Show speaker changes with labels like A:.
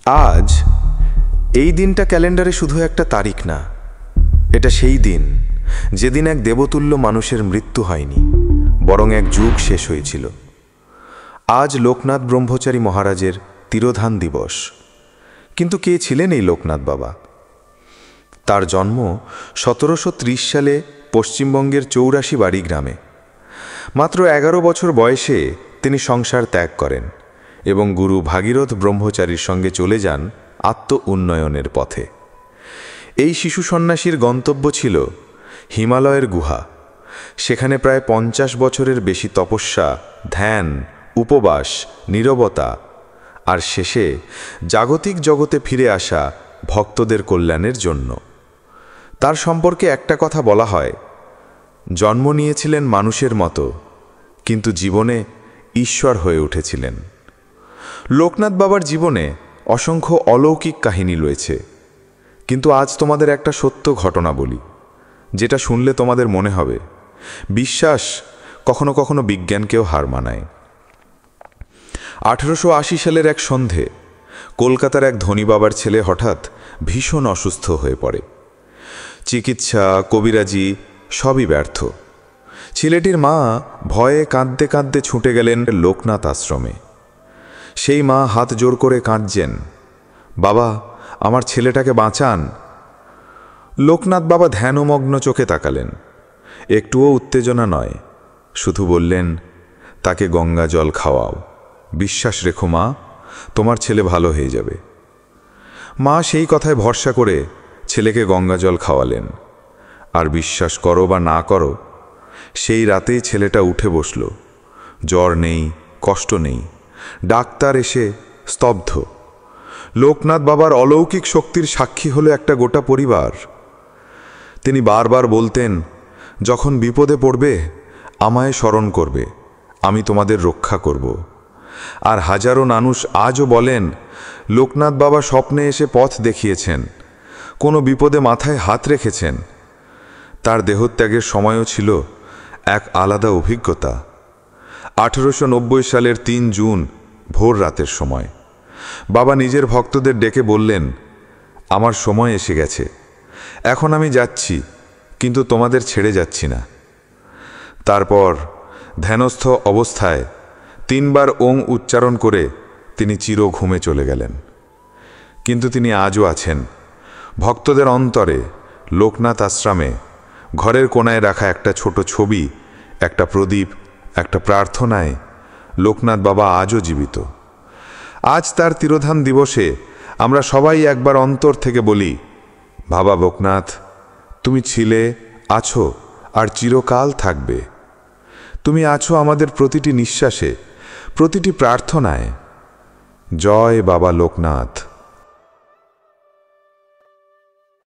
A: আজ এই দিনটা ক্যালেন্ডারে শুধু একটা তারিখ না, এটা সেই দিন যেদিন এক দেবতুল্য মানুষের মৃত্যু হয়নি, বরং এক যুগ শেষ হয়েছিল। আজ লোকনাথ ব্রহ্মচারী মহারাজের তিরোধান দিবস। কিন্তু কে ছিলেন এই লোকনাথ বাবা? তার জন্ম 1730 সালে পশ্চিমবঙ্গের চৌরাশিবাড়ি গ্রামে। মাত্র 11 বছর বয়সে তিনি সংসার ত্যাগ করেন এবং গুরু ভাগীরথ ব্রহ্মচারীর সঙ্গে চলে যান আত্ম উন্নয়নের পথে। এই শিশু সন্ন্যাসীর গন্তব্য ছিল হিমালয়ের গুহা। সেখানে প্রায় 50 বছরের বেশি তপস্যা, ধ্যান, উপবাস, নীরবতা, আর শেষে জাগতিক জগতে ফিরে আসা ভক্তদের কল্যাণের জন্য। তার সম্পর্কে একটা কথা বলা হয়, জন্ম নিয়েছিলেন মানুষের মতো, কিন্তু জীবনে ঈশ্বর হয়ে উঠেছিলেন। লোকনাথ বাবার জীবনে অসংখ্য অলৌকিক কাহিনী রয়েছে, কিন্তু আজ তোমাদের একটা সত্য ঘটনা বলি, যেটা শুনলে তোমাদের মনে হবে বিশ্বাস কখনো কখনো বিজ্ঞানকেও হার মানায়। 1880 সালের এক সন্ধে কলকাতার এক ধনী বাবার ছেলে হঠাৎ ভীষণ অসুস্থ হয়ে পড়ে। চিকিৎসা, কবিরাজি সবই ব্যর্থ। ছেলেটির মা ভয়ে কাঁদতে কাঁদতে ছুটে গেলেন লোকনাথ আশ্রমে। সেই মা হাত জোর করে কাঁদছেন, বাবা, আমার ছেলেটাকে বাঁচান। লোকনাথ বাবা ধ্যানমগ্ন চোখে তাকালেন। একটুও উত্তেজনা নয়, শুধু বললেন, তাকে গঙ্গা জল খাওয়াও। বিশ্বাস রেখো মা, তোমার ছেলে ভালো হয়ে যাবে। মা সেই কথায় ভরসা করে ছেলেকে গঙ্গা জল খাওয়ালেন। আর বিশ্বাস করো বা না করো, সেই রাতেই ছেলেটা উঠে বসল। জ্বর নেই, কষ্ট নেই। ডাক্তার এসে স্তব্ধ। লোকনাথ বাবার অলৌকিক শক্তির সাক্ষী হলো একটা গোটা পরিবার। তিনি বারবার বলতেন, যখন বিপদে পড়বে আমায় স্মরণ করবে, আমি তোমাদের রক্ষা করব। আর হাজারো মানুষ আজও বলেন, লোকনাথ বাবা স্বপ্নে এসে পথ দেখিয়েছেন, কোনো বিপদে মাথায় হাত রেখেছেন। তার দেহত্যাগের সময়ও ছিল এক আলাদা অভিজ্ঞতা। 1890 সালের 3 জুন ভোর রাতের সময় বাবা নিজের ভক্তদের ডেকে বললেন, আমার সময় এসে গেছে, এখন আমি যাচ্ছি, কিন্তু তোমাদের ছেড়ে যাচ্ছি না। তারপর ধ্যানস্থ অবস্থায় 3 বার ওং উচ্চারণ করে তিনি চির ঘুমে চলে গেলেন। কিন্তু তিনি আজও আছেন ভক্তদের অন্তরে। লোকনাথ আশ্রমে ঘরের কোনায় রাখা একটা ছোট ছবি, একটা প্রদীপ, একটা প্রার্থনায় লোকনাথ বাবা আজও জীবিত। আজ তার তিরোধান দিবসে আমরা সবাই একবার অন্তর থেকে বলি, বাবা লোকনাথ, তুমি ছিলে, আছো আর চিরকাল থাকবে। তুমি আছো আমাদের প্রতিটি নিঃশ্বাসে, প্রতিটি প্রার্থনায়। জয় বাবা লোকনাথ।